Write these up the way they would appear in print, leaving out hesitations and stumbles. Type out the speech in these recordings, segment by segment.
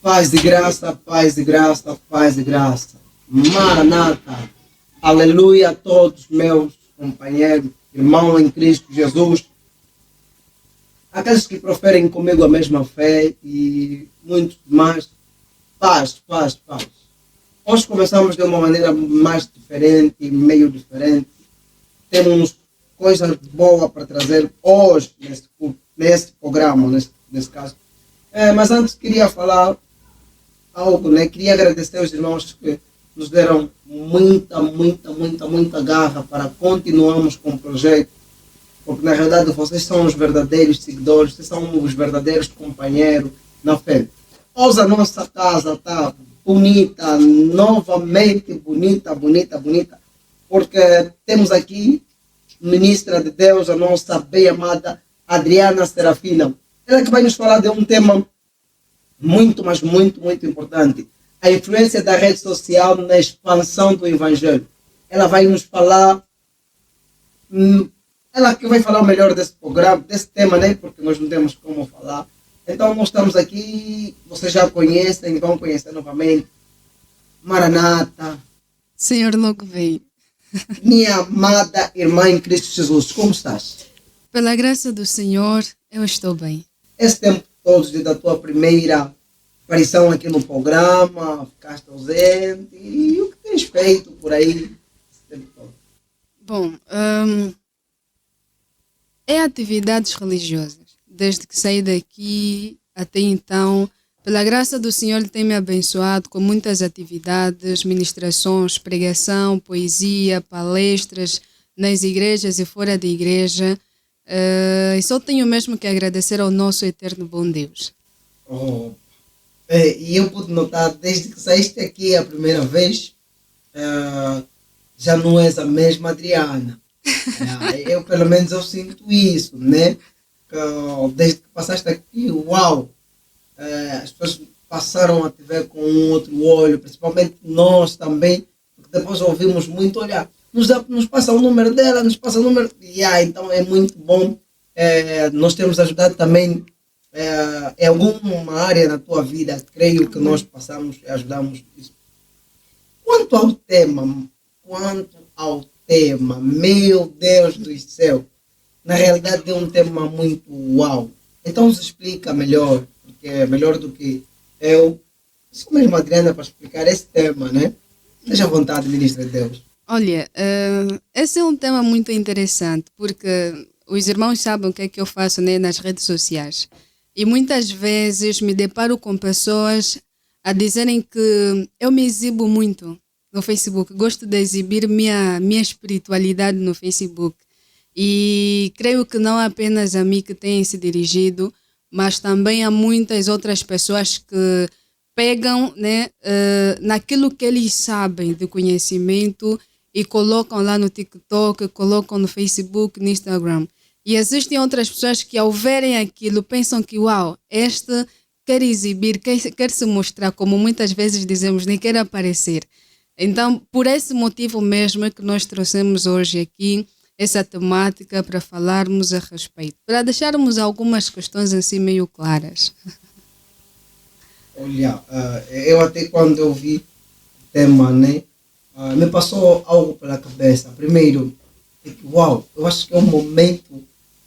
Paz de graça, paz de graça, paz de graça. Maranata. Aleluia a todos meus companheiros, irmãos em Cristo Jesus. Aqueles que proferem comigo a mesma fé e muitos mais. Paz, paz, paz. Hoje começamos de uma maneira mais diferente, meio diferente. Temos coisas boas para trazer hoje nesse programa, nesse caso. Mas antes queria falar algo, né? Queria agradecer aos irmãos que nos deram muita garra para continuarmos com o projeto, porque na realidade vocês são os verdadeiros seguidores, vocês são os verdadeiros companheiros na fé. Hoje a nossa casa está bonita, novamente bonita, porque temos aqui ministra de Deus, a nossa bem amada Adriana Serafina. Ela que vai nos falar de um tema muito importante. A influência da rede social na expansão do Evangelho. Ela vai nos falar, ela que vai falar melhor desse programa, desse tema, né? Porque nós não temos como falar. Então nós estamos aqui, vocês já conhecem, vão conhecer novamente. Maranata. Senhor logo veio. Minha amada irmã em Cristo Jesus, como estás? Pela graça do Senhor, eu estou bem. Esse tempo todo, desde a tua primeira aparição aqui no programa, ficaste ausente, e o que tens feito por aí esse tempo todo? Bom, é atividades religiosas. Desde que saí daqui até então, pela graça do Senhor, Ele tem me abençoado com muitas atividades, ministrações, pregação, poesia, palestras nas igrejas e fora da igreja. E só tenho mesmo que agradecer ao nosso eterno bom Deus. E eu pude notar, desde que saíste aqui a primeira vez, já não és a mesma Adriana. Eu, pelo menos, eu sinto isso, né? Desde que passaste aqui, uau! As pessoas passaram a te ver com um outro olho, principalmente nós também, porque depois ouvimos muito, olha, nos passa o número dela, nos passa o número, então é muito bom. Nós temos ajudado também em alguma área da tua vida, creio que nós passamos e ajudamos isso. Quanto ao tema, meu Deus do céu, na realidade é um tema muito uau. Então se explica melhor, porque é melhor do que eu. Sou mesmo Adriana para explicar esse tema, né? Seja à vontade, ministra de Deus. Olha, esse é um tema muito interessante, porque os irmãos sabem o que é que eu faço, né, nas redes sociais. E muitas vezes me deparo com pessoas a dizerem que eu me exibo muito no Facebook. Gosto de exibir minha espiritualidade no Facebook. E creio que não apenas a mim que tem se dirigido, mas também há muitas outras pessoas que pegam, né, naquilo que eles sabem de conhecimento e colocam lá no TikTok, colocam no Facebook, no Instagram. E existem outras pessoas que ao verem aquilo pensam que, uau, este quer exibir, quer se mostrar, como muitas vezes dizemos, nem quer aparecer. Então, por esse motivo mesmo é que nós trouxemos hoje aqui essa temática para falarmos a respeito, para deixarmos algumas questões assim meio claras. Olha, eu até quando eu vi o tema, né, me passou algo pela cabeça. Primeiro, uau, eu acho que é um momento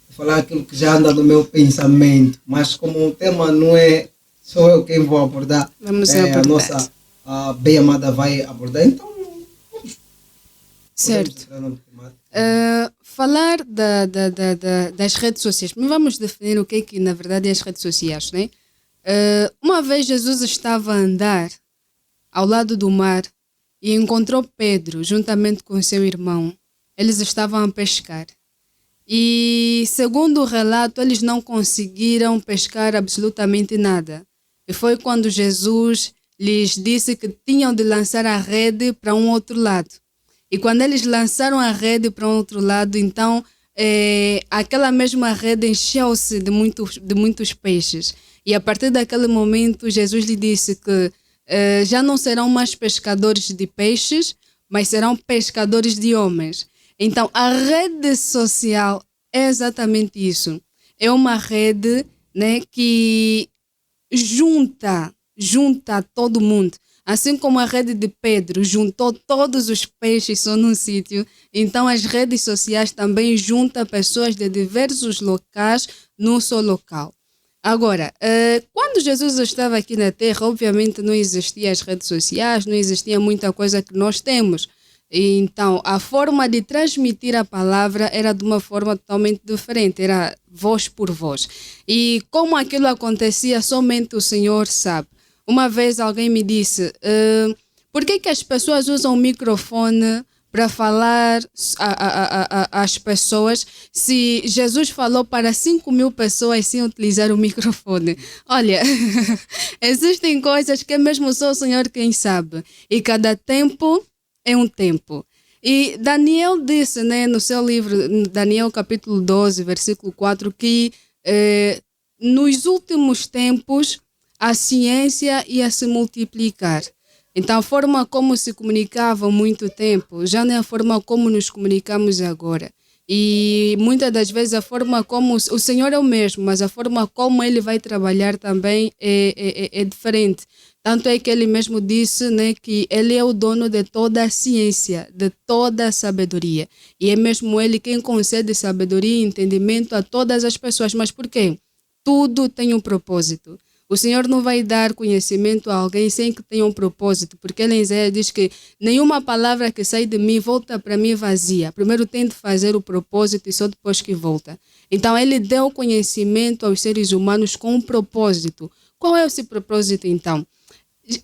de falar aquilo que já anda no meu pensamento, mas como o tema não é sou eu quem vou abordar, Vamos abordar. A nossa bem amada vai abordar, então vamos. Certo. Falar das redes sociais. Mas vamos definir o que é que na verdade é as redes sociais, né? Uma vez Jesus estava a andar ao lado do mar e encontrou Pedro juntamente com seu irmão. Eles estavam a pescar. E segundo o relato, eles não conseguiram pescar absolutamente nada. E foi quando Jesus lhes disse que tinham de lançar a rede para um outro lado. E quando eles lançaram a rede para um outro lado, então aquela mesma rede encheu-se de muitos peixes. E a partir daquele momento, Jesus lhe disse que já não serão mais pescadores de peixes, mas serão pescadores de homens. Então, a rede social é exatamente isso. É uma rede, né, que junta junta todo mundo. Assim como a rede de Pedro juntou todos os peixes só num sítio, então as redes sociais também juntam pessoas de diversos locais num só local. Agora, quando Jesus estava aqui na Terra, obviamente não existiam as redes sociais, não existia muita coisa que nós temos. E então, a forma de transmitir a palavra era de uma forma totalmente diferente, era voz por voz. E como aquilo acontecia, somente o Senhor sabe. Uma vez alguém me disse, por que as pessoas usam o microfone para falar às pessoas se Jesus falou para 5.000 pessoas sem utilizar o microfone? Olha, existem coisas que mesmo só o Senhor quem sabe. E cada tempo é um tempo. E Daniel disse, né, no seu livro, Daniel capítulo 12, versículo 4, que nos últimos tempos a ciência ia se multiplicar. Então, a forma como se comunicava há muito tempo já não é a forma como nos comunicamos agora. E muitas das vezes a forma como o Senhor é o mesmo, mas a forma como Ele vai trabalhar também é diferente. Tanto é que Ele mesmo disse, né, que Ele é o dono de toda a ciência, de toda a sabedoria. E é mesmo Ele quem concede sabedoria e entendimento a todas as pessoas. Mas por quê? Tudo tem um propósito. O Senhor não vai dar conhecimento a alguém sem que tenha um propósito, porque ele em Isaías diz que nenhuma palavra que sai de mim volta para mim vazia. Primeiro tem de fazer o propósito e só depois que volta. Então ele deu conhecimento aos seres humanos com um propósito. Qual é esse propósito então?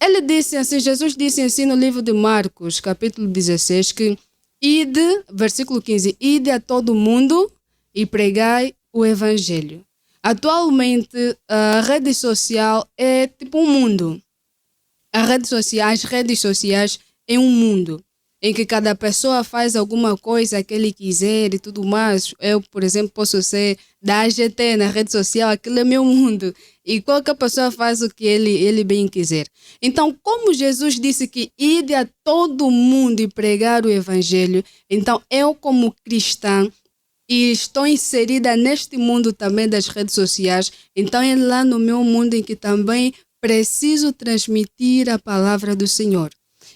Ele disse assim, Jesus disse assim no livro de Marcos, capítulo 16, que ide, versículo 15, ide a todo mundo e pregai o evangelho. Atualmente, a rede social é tipo um mundo. As redes sociais é um mundo em que cada pessoa faz alguma coisa que ele quiser e tudo mais. Eu, por exemplo, posso ser da AGT na rede social, aquilo é meu mundo. E qualquer pessoa faz o que ele bem quiser. Então, como Jesus disse que ide a todo mundo e pregar o evangelho, então eu, como cristã, e estou inserida neste mundo também das redes sociais, então é lá no meu mundo em que também preciso transmitir a palavra do Senhor.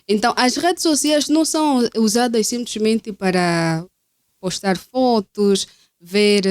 Então as redes sociais não são usadas simplesmente para postar fotos, ver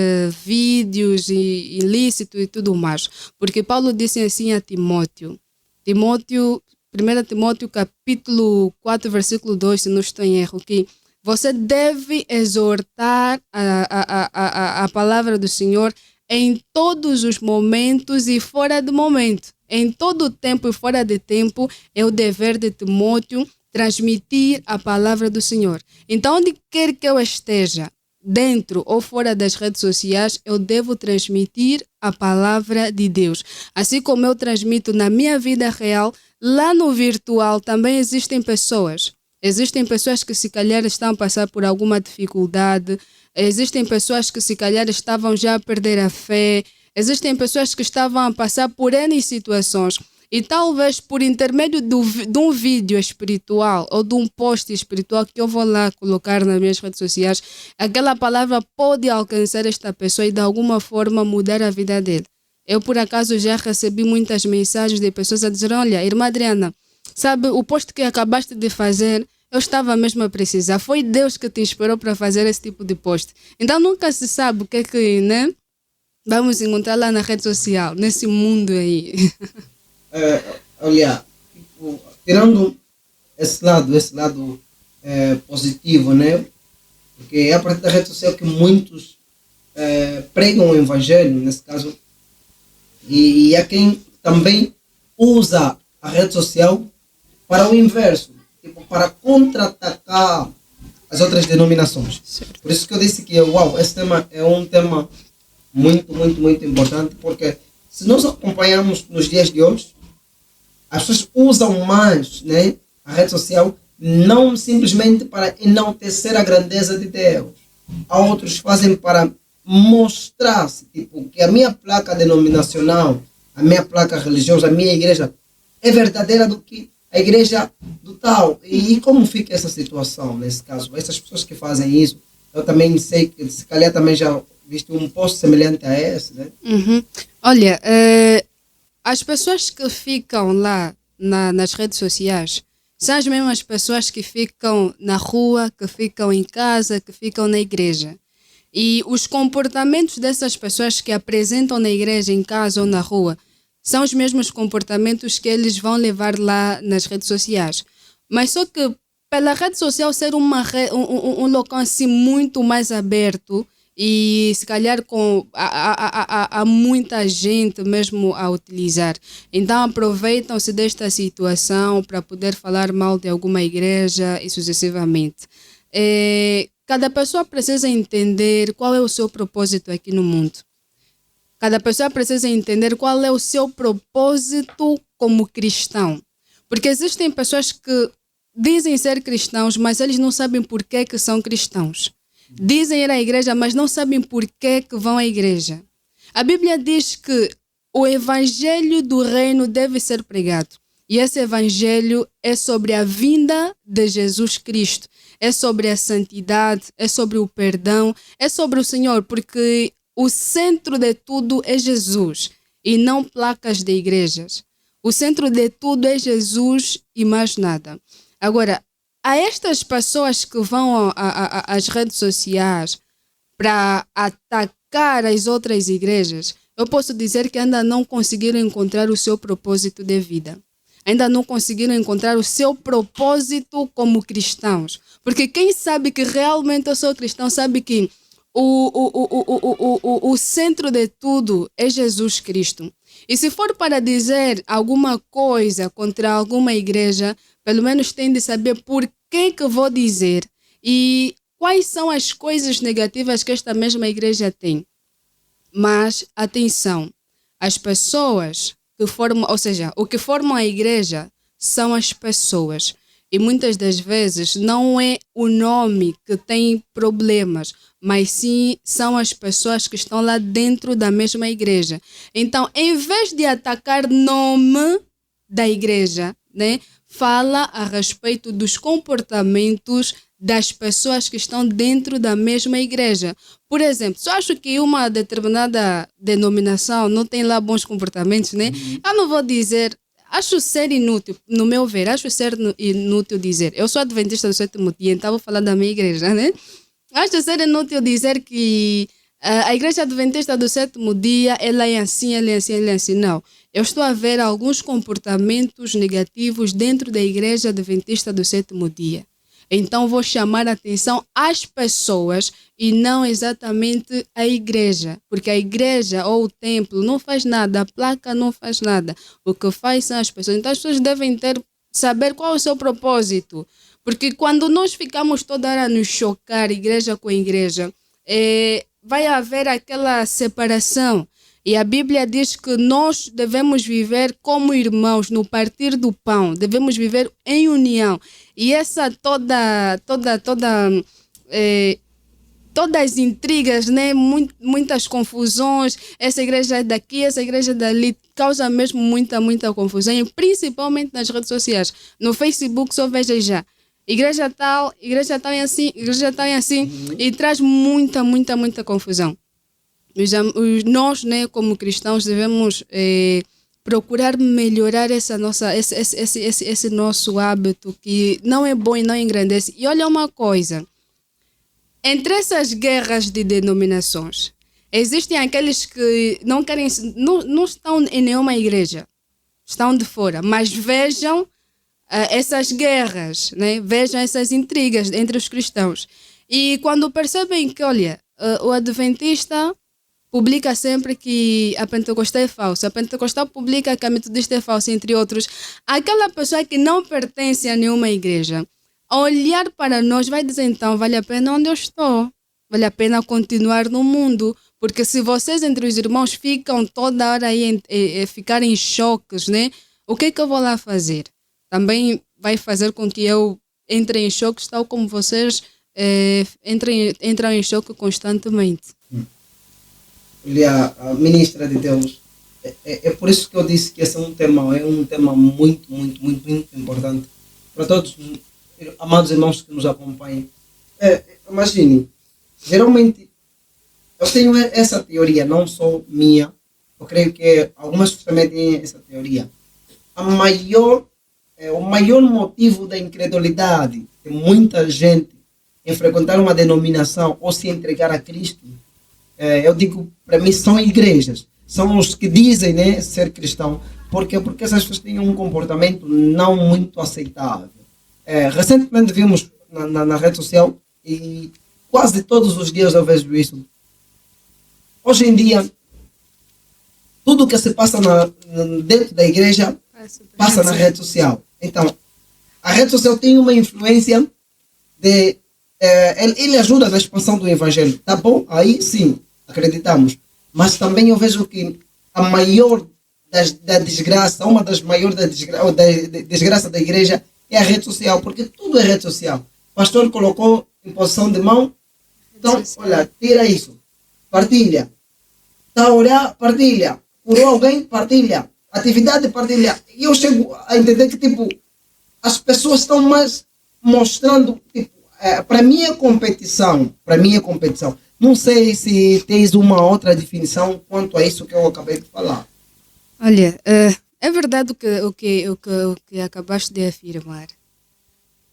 vídeos ilícitos e tudo mais, porque Paulo disse assim a Timóteo, 1 Timóteo capítulo 4, versículo 2, se não estou em erro, que você deve exortar a palavra do Senhor em todos os momentos e fora de momento. Em todo tempo e fora de tempo é o dever de Timóteo transmitir a palavra do Senhor. Então, onde quer que eu esteja, dentro ou fora das redes sociais, eu devo transmitir a palavra de Deus. Assim como eu transmito na minha vida real, lá no virtual também existem pessoas. Existem pessoas que se calhar estão a passar por alguma dificuldade, existem pessoas que se calhar estavam já a perder a fé, existem pessoas que estavam a passar por N situações e talvez por intermédio de um vídeo espiritual ou de um post espiritual que eu vou lá colocar nas minhas redes sociais, aquela palavra pode alcançar esta pessoa e de alguma forma mudar a vida dele. Eu por acaso já recebi muitas mensagens de pessoas a dizer, olha, irmã Adriana, sabe, o post que acabaste de fazer, eu estava mesmo a precisar. Foi Deus que te inspirou para fazer esse tipo de post. Então nunca se sabe o que é que, né, vamos encontrar lá na rede social, nesse mundo aí. Olha, tipo, tirando esse lado positivo, né? Porque é a partir da rede social que muitos pregam o evangelho, nesse caso, e há quem também usa a rede social para o inverso, tipo, para contra-atacar as outras denominações. Certo. Por isso que eu disse que, esse tema é um tema muito, muito, muito importante, porque se nós acompanharmos nos dias de hoje, as pessoas usam mais, né, a rede social não simplesmente para enaltecer a grandeza de Deus. Outros fazem para mostrar-se, tipo, que a minha placa denominacional, a minha placa religiosa, a minha igreja é verdadeira do que a igreja do tal. E como fica essa situação nesse caso? Essas pessoas que fazem isso, eu também sei que se calhar também já viste um post semelhante a esse, né? Uhum. Olha, as pessoas que ficam lá nas redes sociais são as mesmas pessoas que ficam na rua, que ficam em casa, que ficam na igreja. E os comportamentos dessas pessoas que apresentam na igreja, em casa ou na rua, são os mesmos comportamentos que eles vão levar lá nas redes sociais. Mas só que pela rede social ser um local assim muito mais aberto e se calhar há muita gente mesmo a utilizar. Então aproveitam-se desta situação para poder falar mal de alguma igreja e sucessivamente. Cada pessoa precisa entender qual é o seu propósito aqui no mundo. Cada pessoa precisa entender qual é o seu propósito como cristão. Porque existem pessoas que dizem ser cristãos, mas eles não sabem por que são cristãos. Dizem ir à igreja, mas não sabem por que vão à igreja. A Bíblia diz que o evangelho do reino deve ser pregado. E esse evangelho é sobre a vinda de Jesus Cristo. É sobre a santidade, é sobre o perdão, é sobre o Senhor, porque o centro de tudo é Jesus e não placas de igrejas. O centro de tudo é Jesus e mais nada. Agora, a estas pessoas que vão às redes sociais para atacar as outras igrejas, eu posso dizer que ainda não conseguiram encontrar o seu propósito de vida. Ainda não conseguiram encontrar o seu propósito como cristãos. Porque quem sabe que realmente eu sou cristão sabe que o centro de tudo é Jesus Cristo. E se for para dizer alguma coisa contra alguma igreja, pelo menos tem de saber por que vou dizer e quais são as coisas negativas que esta mesma igreja tem. Mas, atenção, as pessoas que formam, ou seja, o que formam a igreja são as pessoas. E muitas das vezes não é o nome que tem problemas, mas sim são as pessoas que estão lá dentro da mesma igreja. Então, em vez de atacar nome da igreja, né, fala a respeito dos comportamentos das pessoas que estão dentro da mesma igreja. Por exemplo, se eu acho que uma determinada denominação não tem lá bons comportamentos, né, eu não vou dizer. Acho ser inútil, no meu ver, acho ser inútil dizer. Eu sou adventista do sétimo dia, então vou falar da minha igreja, né? Acho ser inútil dizer que a igreja adventista do sétimo dia, ela é assim, ela é assim, ela é assim. Não. Eu estou a ver alguns comportamentos negativos dentro da igreja adventista do sétimo dia. Então vou chamar a atenção às pessoas e não exatamente à igreja. Porque a igreja ou o templo não faz nada, a placa não faz nada. O que faz são as pessoas. Então as pessoas devem saber qual é o seu propósito. Porque quando nós ficamos toda hora a nos chocar, igreja com igreja, vai haver aquela separação. E a Bíblia diz que nós devemos viver como irmãos, no partir do pão. Devemos viver em união. E essa todas as intrigas, né? Muitas confusões, essa igreja é daqui, essa igreja é dali, causa mesmo muita confusão, e principalmente nas redes sociais. No Facebook só veja já. Igreja tal é assim, igreja tal é assim, e traz muita confusão. Nós, né, como cristãos, devemos procurar melhorar esse nosso hábito que não é bom e não engrandece. E olha uma coisa, entre essas guerras de denominações, existem aqueles que não estão em nenhuma igreja, estão de fora, mas vejam essas guerras, né? Vejam essas intrigas entre os cristãos. E quando percebem que, olha, o adventista publica sempre que a pentecostal é falsa, a pentecostal publica que a metodista é falsa, entre outros, aquela pessoa que não pertence a nenhuma igreja, ao olhar para nós vai dizer, então, vale a pena onde eu estou, vale a pena continuar no mundo, porque se vocês entre os irmãos ficam toda hora aí ficarem em choques, né? O que eu vou lá fazer? Também vai fazer com que eu entre em choques, tal como vocês entram em choque constantemente. Olha, a ministra de Deus, é por isso que eu disse que esse é um tema muito importante para todos os amados irmãos que nos acompanham. Imagine, geralmente eu tenho essa teoria, não só minha, Eu creio que algumas pessoas também têm essa teoria. A maior, o maior motivo da incredulidade de muita gente em frequentar uma denominação ou se entregar a Cristo, eu digo, para mim, são igrejas. São os que dizem, né, ser cristão. Por quê? Porque essas pessoas têm um comportamento não muito aceitável. Recentemente vimos na rede social, e quase todos os dias eu vejo isso. Hoje em dia, tudo que se passa dentro da igreja passa na rede social. Então, a rede social tem uma influência de... ele ajuda na expansão do evangelho. Tá bom? Aí sim, acreditamos. Mas também eu vejo que a maior da desgraça, uma das maiores da desgraça da igreja é a rede social, porque tudo é rede social. O pastor colocou em posição de mão, então, olha, tira isso, partilha. Está a orar, partilha. Curou alguém, partilha. Atividade, partilha. E eu chego a entender que, tipo, as pessoas estão mais mostrando, tipo, para mim é competição. Para mim é competição. Não sei se tens uma outra definição quanto a isso que eu acabei de falar. Olha, é verdade o que acabaste de afirmar.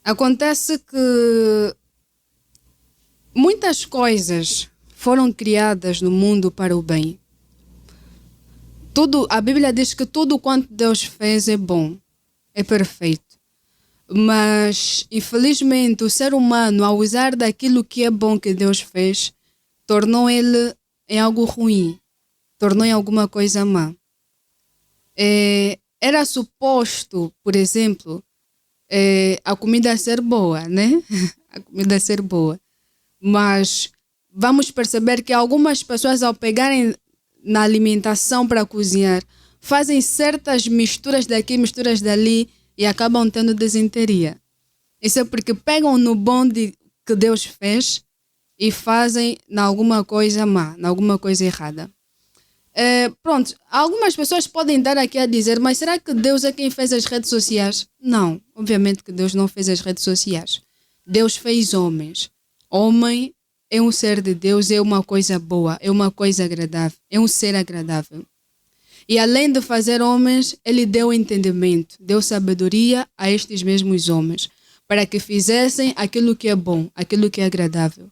Acontece que muitas coisas foram criadas no mundo para o bem. A Bíblia diz que tudo quanto Deus fez é bom, é perfeito. Mas, infelizmente, o ser humano, ao usar daquilo que é bom que Deus fez, tornou ele em algo ruim, tornou em alguma coisa má. Era suposto, por exemplo, a comida ser boa, né? A comida ser boa. Mas vamos perceber que algumas pessoas, ao pegarem na alimentação para cozinhar, fazem certas misturas daqui, misturas dali e acabam tendo desinteria. Isso é porque pegam no bom que Deus fez e fazem em alguma coisa má, em alguma coisa errada. Pronto, algumas pessoas podem dar aqui a dizer, mas será que Deus é quem fez as redes sociais? Não, obviamente que Deus não fez as redes sociais. Deus fez homens. Homem é um ser de Deus, é uma coisa boa, é uma coisa agradável, é um ser agradável. E além de fazer homens, ele deu entendimento, deu sabedoria a estes mesmos homens, para que fizessem aquilo que é bom, aquilo que é agradável.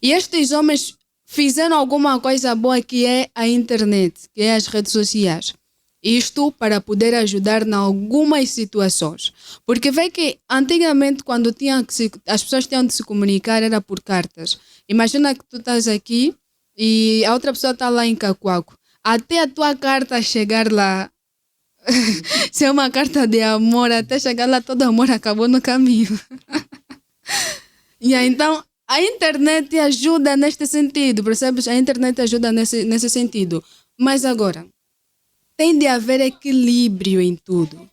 E estes homens fizeram alguma coisa boa que é a internet, que é as redes sociais. Isto para poder ajudar em algumas situações. Porque vê que antigamente, quando as pessoas tinham de se comunicar, era por cartas. Imagina que tu estás aqui e a outra pessoa está lá em Cacoaco. Até a tua carta chegar lá, se é uma carta de amor, até chegar lá todo amor acabou no caminho. E aí, então, a internet ajuda neste sentido, percebes? A internet ajuda nesse sentido. Mas agora, tem de haver equilíbrio em tudo.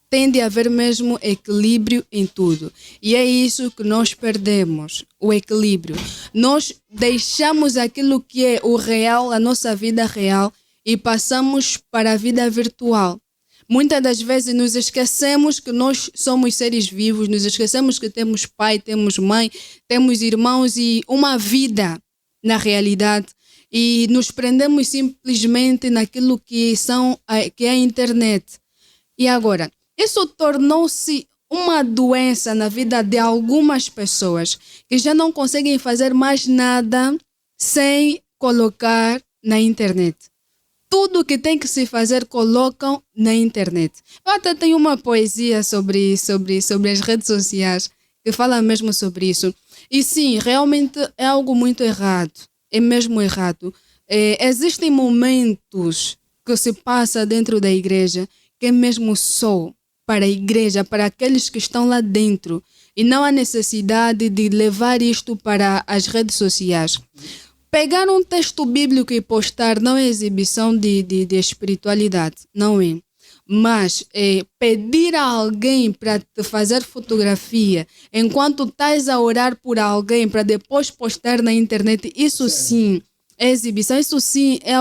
Tem de haver mesmo equilíbrio em tudo. E é isso que nós perdemos, o equilíbrio. Nós deixamos aquilo que é o real, a nossa vida real, e passamos para a vida virtual. Muitas das vezes nos esquecemos que nós somos seres vivos, nos esquecemos que temos pai, temos mãe, temos irmãos e uma vida na realidade. E nos prendemos simplesmente naquilo que é a internet. E agora, isso tornou-se uma doença na vida de algumas pessoas que já não conseguem fazer mais nada sem colocar na internet. Tudo que tem que se fazer, colocam na internet. Eu até tenho uma poesia sobre as redes sociais que fala mesmo sobre isso. E sim, realmente é algo muito errado. É mesmo errado. Existem momentos que se passa dentro da igreja que é mesmo só para a igreja, para aqueles que estão lá dentro. E não há necessidade de levar isto para as redes sociais. Pegar um texto bíblico e postar não é exibição de espiritualidade, não é. Mas pedir a alguém para te fazer fotografia enquanto estás a orar por alguém para depois postar na internet, isso sim é exibição, isso sim é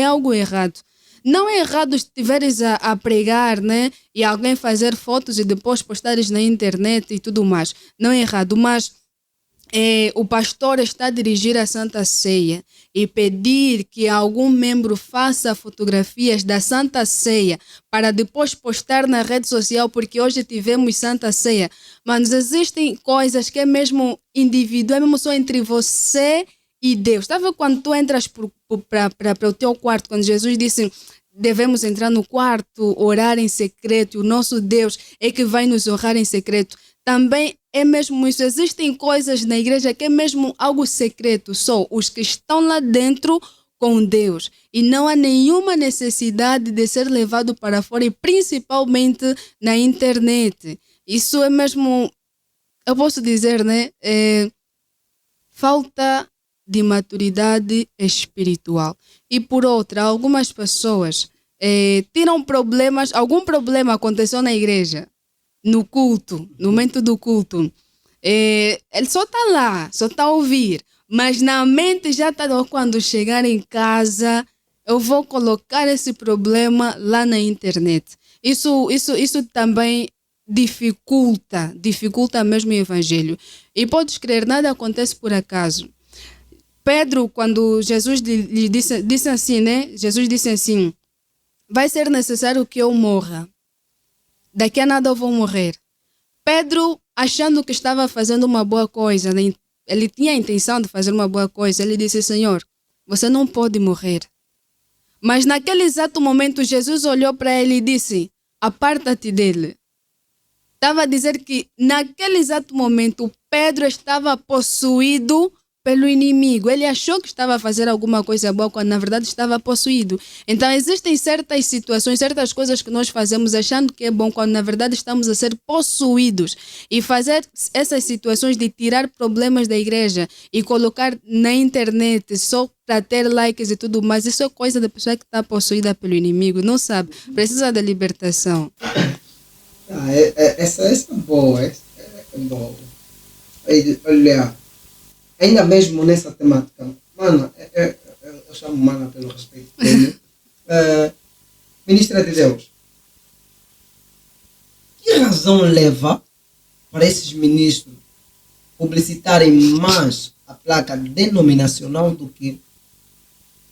algo errado. Não é errado se estiveres a pregar, né? E alguém fazer fotos e depois postares na internet e tudo mais. Não é errado, mas o pastor está a dirigir a Santa Ceia e pedir que algum membro faça fotografias da Santa Ceia para depois postar na rede social, porque hoje tivemos Santa Ceia. Mas existem coisas que é mesmo individual, é mesmo só entre você e Deus. Sabe quando tu entras para o teu quarto, quando Jesus disse devemos entrar no quarto, orar em secreto, e o nosso Deus é que vai nos honrar em secreto. Também é mesmo isso. Existem coisas na igreja que é mesmo algo secreto, só os que estão lá dentro com Deus. E não há nenhuma necessidade de ser levado para fora, e principalmente na internet. Isso é mesmo, eu posso dizer, né? Falta de maturidade espiritual. E por outra, algumas pessoas tiram problemas, algum problema aconteceu na igreja, no culto, no momento do culto. Ele só está lá, só está a ouvir, mas na mente já está, quando chegar em casa, eu vou colocar esse problema lá na internet. Isso também dificulta mesmo o evangelho. E podes crer, nada acontece por acaso. Pedro, quando Jesus lhe disse assim, né? Jesus disse assim: vai ser necessário que eu morra. Daqui a nada eu vou morrer. Pedro, achando que estava fazendo uma boa coisa, né? Ele tinha a intenção de fazer uma boa coisa. Ele disse: Senhor, você não pode morrer. Mas naquele exato momento, Jesus olhou para ele e disse: aparta-te dele. Estava a dizer que naquele exato momento, Pedro estava possuído pelo inimigo. Ele achou que estava a fazer alguma coisa boa, quando na verdade estava possuído. Então existem certas situações, certas coisas que nós fazemos achando que é bom, quando na verdade estamos a ser possuídos. E fazer essas situações de tirar problemas da igreja e colocar na internet só para ter likes e tudo mais, isso é coisa da pessoa que está possuída pelo inimigo, não sabe, precisa da libertação. Essa é boa, essa é boa. Olha, ainda mesmo nessa temática, Mana, eu chamo Mana pelo respeito dele, ministra de Deus, que razão leva para esses ministros publicitarem mais a placa denominacional do que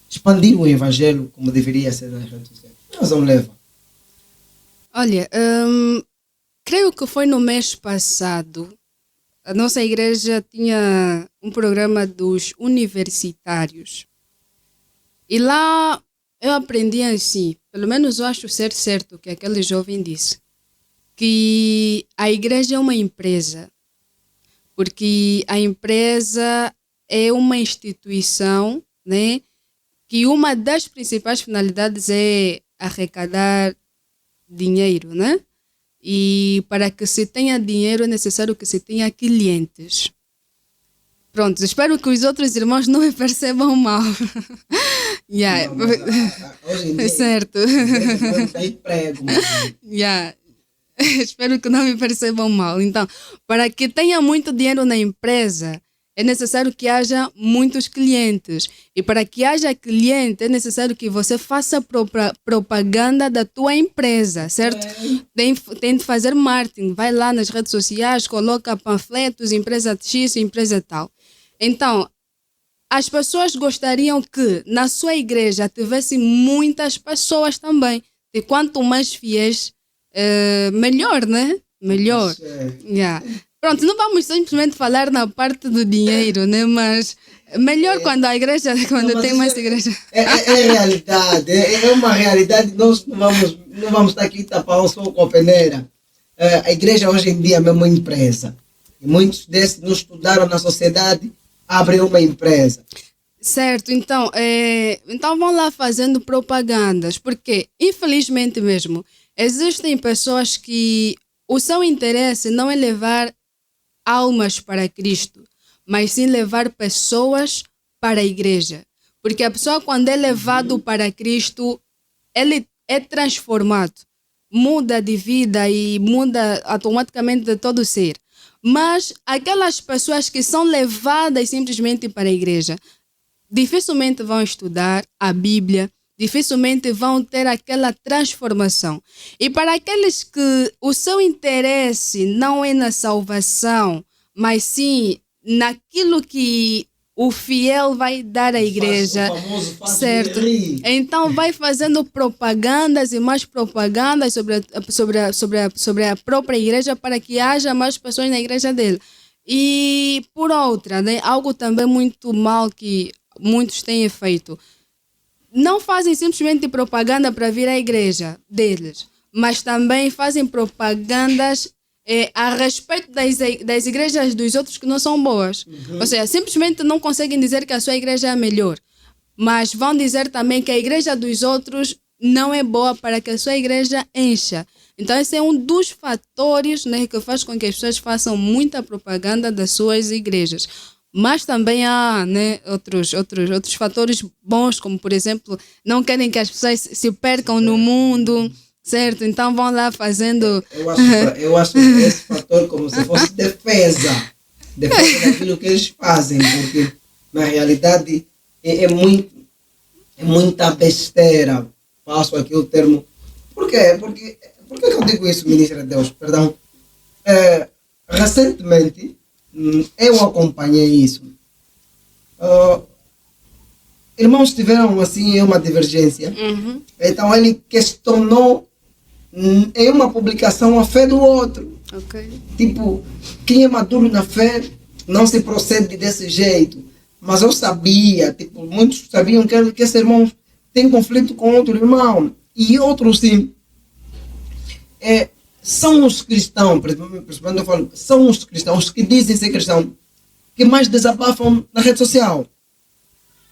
expandir o evangelho como deveria ser nas redes sociais? Que razão leva? Olha, creio que foi no mês passado. A nossa igreja tinha um programa dos universitários. E lá eu aprendi assim, pelo menos eu acho ser certo o que aquele jovem disse, que a igreja é uma empresa, porque a empresa é uma instituição, né, que uma das principais finalidades é arrecadar dinheiro, né? E para que se tenha dinheiro é necessário que se tenha clientes. Pronto, espero que os outros irmãos não me percebam mal. Yeah. Não, mas, hoje em dia, certo. Não tem emprego. Yeah. Espero que não me percebam mal. Então, para que tenha muito dinheiro na empresa, é necessário que haja muitos clientes. E para que haja cliente, é necessário que você faça propaganda da tua empresa, certo? Tem de fazer marketing. Vai lá nas redes sociais, coloca panfletos, empresa X, empresa tal. Então, as pessoas gostariam que na sua igreja tivesse muitas pessoas também. E quanto mais fiéis, melhor, né? Melhor. Yeah. Pronto, não vamos simplesmente falar na parte do dinheiro, né? Mas melhor quando a igreja, quando tem mais igreja. É realidade, é uma realidade. Nós não vamos estar aqui tapar o sol com a peneira. A igreja hoje em dia é mesmo uma empresa. E muitos desses não estudaram na sociedade, abrem uma empresa. Certo, então vão lá fazendo propagandas, porque infelizmente mesmo, existem pessoas que o seu interesse não é levar almas para Cristo, mas sim levar pessoas para a igreja. Porque a pessoa, quando é levado para Cristo, ele é transformado, muda de vida e muda automaticamente de todo ser. Mas aquelas pessoas que são levadas simplesmente para a igreja, dificilmente vão estudar a Bíblia, dificilmente vão ter aquela transformação. E para aqueles que o seu interesse não é na salvação, mas sim naquilo que o fiel vai dar à igreja, O famoso faz certo? rir. Então vai fazendo propagandas e mais propagandas sobre a própria igreja para que haja mais pessoas na igreja dele. E por outra, né, algo também muito mal que muitos têm feito, não fazem simplesmente propaganda para vir à igreja deles, mas também fazem propagandas a respeito das igrejas dos outros que não são boas. Ou seja, simplesmente não conseguem dizer que a sua igreja é a melhor, mas vão dizer também que a igreja dos outros não é boa para que a sua igreja encha. Então esse é um dos fatores, né, que faz com que as pessoas façam muita propaganda das suas igrejas. Mas também há, né, outros fatores bons, como por exemplo, não querem que as pessoas se percam no mundo, certo? Então vão lá fazendo... Eu acho esse fator como se fosse defesa daquilo que eles fazem, porque na realidade é muita besteira. Passo aqui o termo. Por quê? Por que eu digo isso, ministra Deus? Perdão. Recentemente, eu acompanhei isso. Irmãos tiveram assim uma divergência. Então ele questionou em uma publicação a fé do outro. Ok. Tipo, quem é maduro na fé não se procede desse jeito. Mas eu sabia, tipo, muitos sabiam que esse irmão tem conflito com outro irmão. E outros sim. São os cristãos, principalmente eu falo, são os cristãos que dizem ser cristãos que mais desabafam na rede social.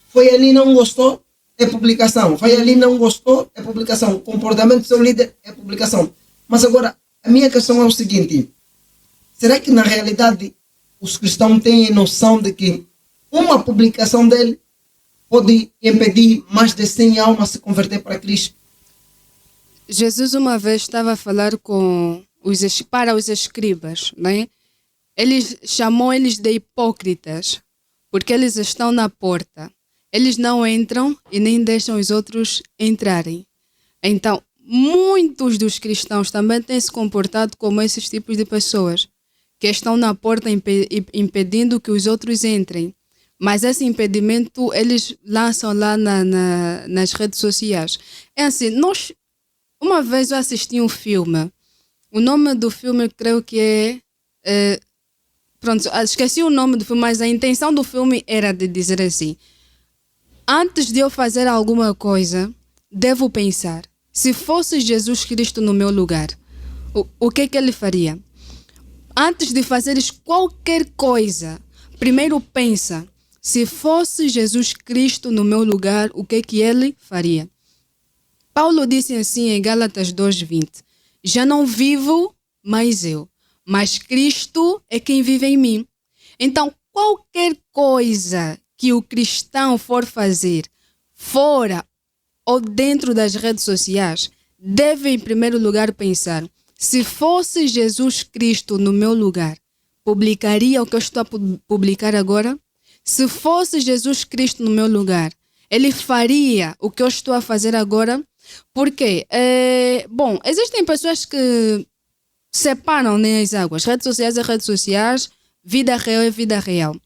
Foi ali, não gostou, é publicação. Foi ali, não gostou, é publicação. Comportamento do seu líder é publicação. Mas agora, a minha questão é o seguinte: será que na realidade os cristãos têm noção de que uma publicação dele pode impedir mais de 100 almas se converter para Cristo? Jesus uma vez estava a falar para os escribas, né? Ele chamou eles de hipócritas, porque eles estão na porta. Eles não entram e nem deixam os outros entrarem. Então, muitos dos cristãos também têm se comportado como esses tipos de pessoas, que estão na porta impedindo que os outros entrem. Mas esse impedimento eles lançam lá nas redes sociais. É assim, uma vez eu assisti um filme. O nome do filme creio que pronto, esqueci o nome do filme, mas a intenção do filme era de dizer assim: antes de eu fazer alguma coisa, devo pensar, se fosse Jesus Cristo no meu lugar, o que ele faria? Antes de fazeres qualquer coisa, primeiro pensa, se fosse Jesus Cristo no meu lugar, o que ele faria? Paulo disse assim em Gálatas 2:20: já não vivo mais eu, mas Cristo é quem vive em mim. Então, qualquer coisa que o cristão for fazer fora ou dentro das redes sociais, deve em primeiro lugar pensar, se fosse Jesus Cristo no meu lugar, publicaria o que eu estou a publicar agora? Se fosse Jesus Cristo no meu lugar, ele faria o que eu estou a fazer agora? Por quê? Bom, existem pessoas que separam, né, as águas. Redes sociais é redes sociais, vida real é vida real.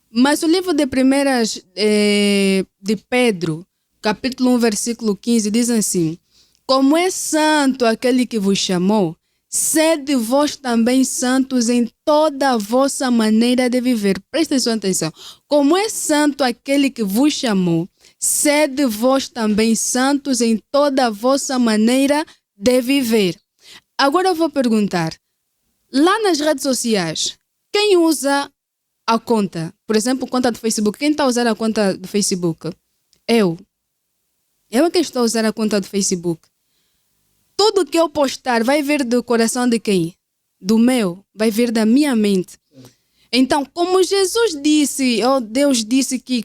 Mas o livro de primeiras de Pedro, capítulo 1, versículo 15, diz assim: como é santo aquele que vos chamou, sede vós também santos em toda a vossa maneira de viver. Prestem sua atenção. Como é santo aquele que vos chamou, sede vós também santos em toda a vossa maneira de viver. Agora eu vou perguntar, lá nas redes sociais, quem usa a conta? Por exemplo, conta do Facebook. Quem está a usar a conta do Facebook? Eu. Eu é que estou a usar a conta do Facebook. Tudo que eu postar vai vir do coração de quem? Do meu. Vai vir da minha mente. Então, como Jesus disse, ou Deus disse que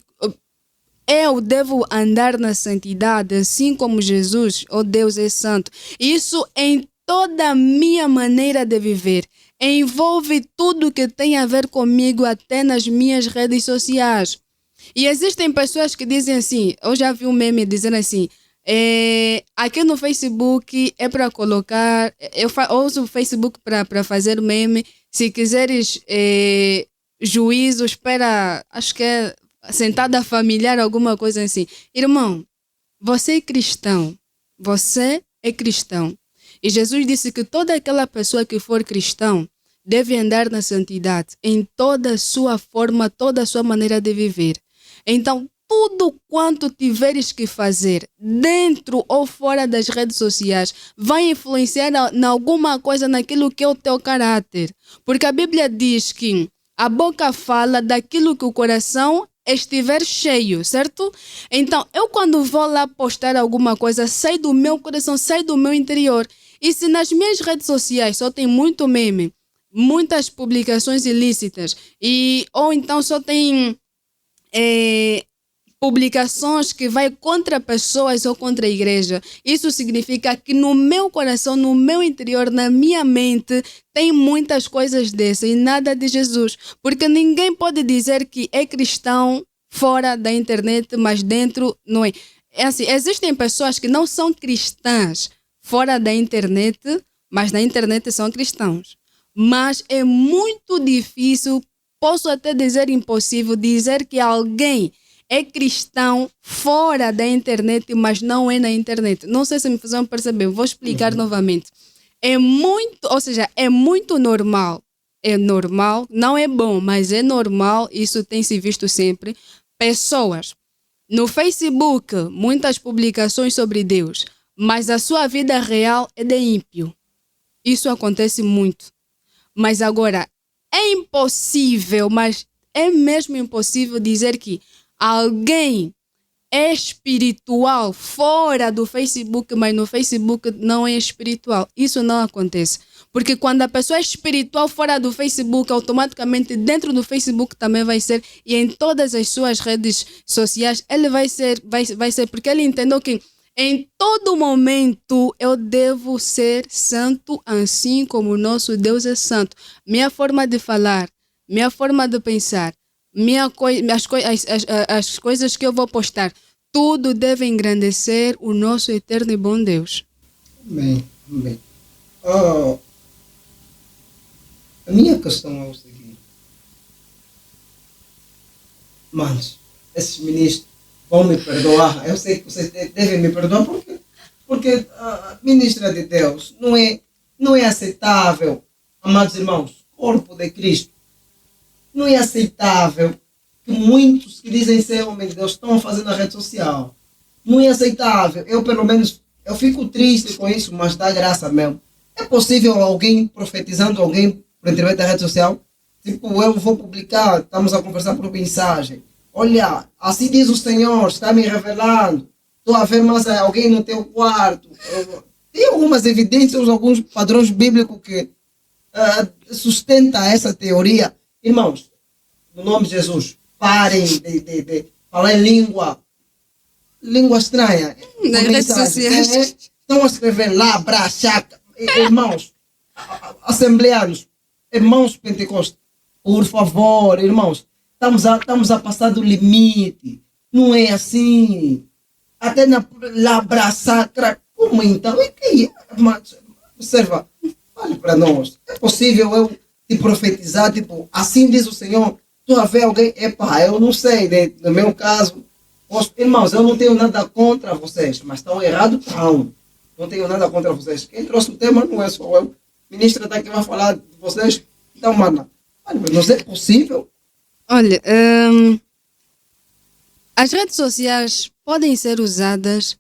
eu devo andar na santidade, assim como Jesus, ou Deus é santo. Isso em toda a minha maneira de viver. Envolve tudo que tem a ver comigo, até nas minhas redes sociais. E existem pessoas que dizem assim, eu já vi um meme dizendo assim, aqui no Facebook é para colocar, eu uso o Facebook para fazer meme, se quiseres juízo, espera, acho que é sentada familiar, alguma coisa assim. Irmão, você é cristão. Você é cristão. E Jesus disse que toda aquela pessoa que for cristão deve andar na santidade em toda a sua forma, toda a sua maneira de viver. Então, tudo quanto tiveres que fazer, dentro ou fora das redes sociais, vai influenciar em alguma coisa naquilo que é o teu caráter. Porque a Bíblia diz que a boca fala daquilo que o coração estiver cheio, certo? Então, eu quando vou lá postar alguma coisa, sai do meu coração, sai do meu interior. E se nas minhas redes sociais só tem muito meme, muitas publicações ilícitas, ou então só tem publicações que vai contra pessoas ou contra a igreja, isso significa que no meu coração, no meu interior, na minha mente, tem muitas coisas dessas e nada de Jesus. Porque ninguém pode dizer que é cristão fora da internet, mas dentro não é. É assim, existem pessoas que não são cristãs fora da internet, mas na internet são cristãos. Mas é muito difícil, posso até dizer impossível, dizer que alguém é cristão fora da internet, mas não é na internet. Não sei se me fizeram perceber, vou explicar novamente. É muito normal. É normal, não é bom, mas é normal, isso tem se visto sempre. Pessoas no Facebook, muitas publicações sobre Deus, mas a sua vida real é de ímpio. Isso acontece muito. Mas agora, é impossível, mas é mesmo impossível dizer que alguém é espiritual fora do Facebook, mas no Facebook não é espiritual. Isso não acontece. Porque quando a pessoa é espiritual fora do Facebook, automaticamente dentro do Facebook também vai ser, e em todas as suas redes sociais, ele vai ser, porque ele entendeu que em todo momento eu devo ser santo, assim como o nosso Deus é santo. Minha forma de falar, minha forma de pensar, as coisas que eu vou postar, tudo deve engrandecer o nosso eterno e bom Deus. Amém, amém. A minha questão é o seguinte. Manos, esses ministros vão me perdoar. Eu sei que vocês devem me perdoar porque a ministra de Deus não é aceitável, amados irmãos, corpo de Cristo. Não é aceitável que muitos que dizem ser homens de Deus estão fazendo na rede social. Não é aceitável. Eu, pelo menos, eu fico triste com isso, mas dá graça mesmo. É possível alguém profetizando alguém por intermédio da rede social? Tipo, eu vou publicar, estamos a conversar por mensagem. Olha, assim diz o Senhor, está me revelando. Estou a ver mais alguém no teu quarto. Tem algumas evidências, alguns padrões bíblicos que sustentam essa teoria. Irmãos, no nome de Jesus, parem de falar em língua estranha. Nas redes sociais. Estão a escrever lá, brachaca. Irmãos, assembleanos, irmãos pentecostes, por favor, irmãos, estamos a passar do limite. Não é assim. Até lá abraçar, como então? Observa, fale para nós. É possível eu te profetizar, tipo, assim diz o Senhor, tu a ver alguém, eu não sei, no meu caso, irmãos, eu não tenho nada contra vocês, mas estão errados, não tenho nada contra vocês. Quem trouxe o tema não é só eu. A ministra está aqui, vai falar de vocês. Então, mano, não é possível. Olha, as redes sociais podem ser usadas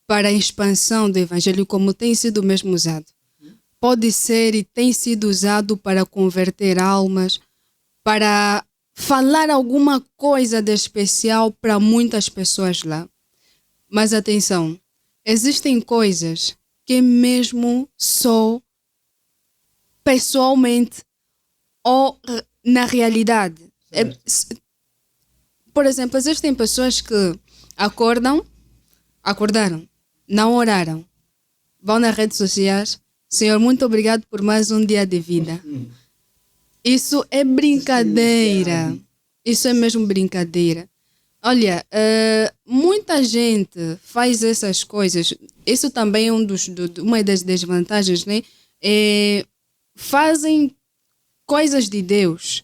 para a expansão do evangelho, como tem sido mesmo usado. Pode ser e tem sido usado para converter almas, para falar alguma coisa de especial para muitas pessoas lá. Mas atenção, existem coisas que mesmo só pessoalmente ou na realidade. Por exemplo, existem pessoas que acordaram, não oraram, vão nas redes sociais, Senhor, muito obrigado por mais um dia de vida. Isso é brincadeira. Isso é mesmo brincadeira. Olha, muita gente faz essas coisas. Isso também é uma das desvantagens, né? Fazem coisas de Deus.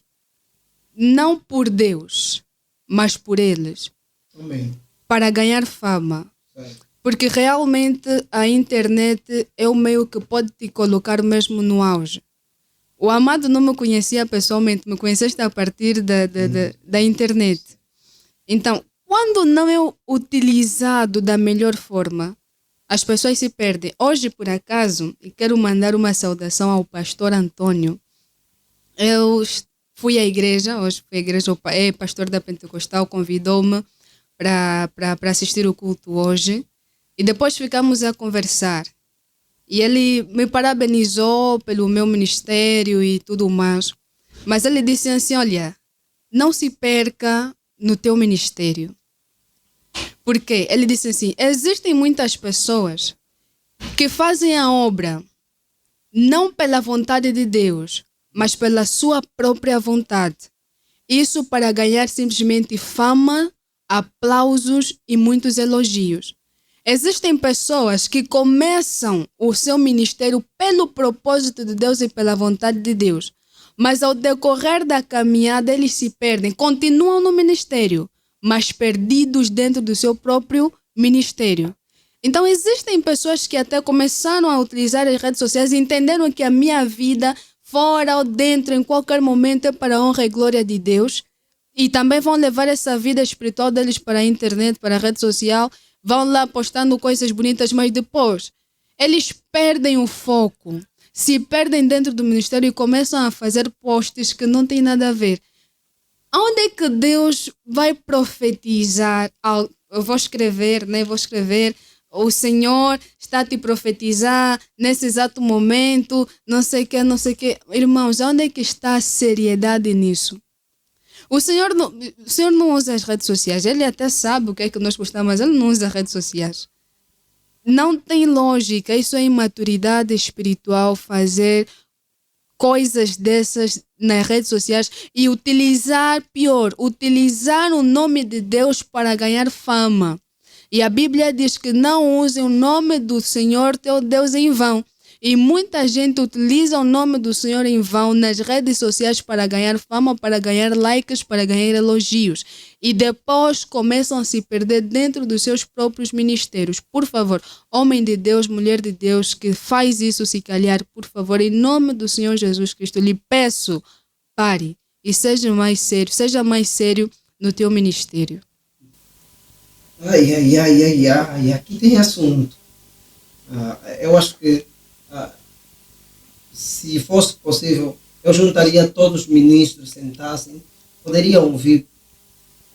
não por Deus, mas por eles, Amém. para ganhar fama. Certo. Porque realmente a internet é o meio que pode te colocar mesmo no auge. O Amado não me conhecia pessoalmente, me conheceste a partir da internet. Então, quando não é utilizado da melhor forma, as pessoas se perdem. Hoje, por acaso, e quero mandar uma saudação ao pastor Antônio. Eu fui à igreja, hoje fui à igreja, o pastor da Pentecostal convidou-me para assistir o culto hoje. E depois ficamos a conversar. E ele me parabenizou pelo meu ministério e tudo mais. Mas ele disse assim, olha, não se perca no teu ministério. Por quê? Ele disse assim, existem muitas pessoas que fazem a obra não pela vontade de Deus, mas pela sua própria vontade. Isso para ganhar simplesmente fama, aplausos e muitos elogios. Existem pessoas que começam o seu ministério pelo propósito de Deus e pela vontade de Deus. Mas ao decorrer da caminhada eles se perdem, continuam no ministério, mas perdidos dentro do seu próprio ministério. Então existem pessoas que até começaram a utilizar as redes sociais e entenderam que a minha vida, fora ou dentro, em qualquer momento, é para a honra e glória de Deus. E também vão levar essa vida espiritual deles para a internet, para a rede social. Vão lá postando coisas bonitas, mas depois eles perdem o foco, se perdem dentro do ministério e começam a fazer posts que não têm nada a ver. Onde é que Deus vai profetizar? Eu vou escrever, o Senhor está a te profetizar nesse exato momento, não sei o que. Irmãos, onde é que está a seriedade nisso? O Senhor não usa as redes sociais. Ele até sabe o que é que nós postamos, mas ele não usa as redes sociais. Não tem lógica. Isso é imaturidade espiritual, fazer coisas dessas nas redes sociais e utilizar o nome de Deus para ganhar fama. E a Bíblia diz que não usem o nome do Senhor teu Deus em vão. E muita gente utiliza o nome do Senhor em vão nas redes sociais para ganhar fama, para ganhar likes, para ganhar elogios. E depois começam a se perder dentro dos seus próprios ministérios. Por favor, homem de Deus, mulher de Deus, que faz isso se calhar, por favor, em nome do Senhor Jesus Cristo, lhe peço, pare e seja mais sério no teu ministério. Ai, aqui tem assunto. Eu acho que se fosse possível, eu juntaria todos os ministros, sentassem, poderiam ouvir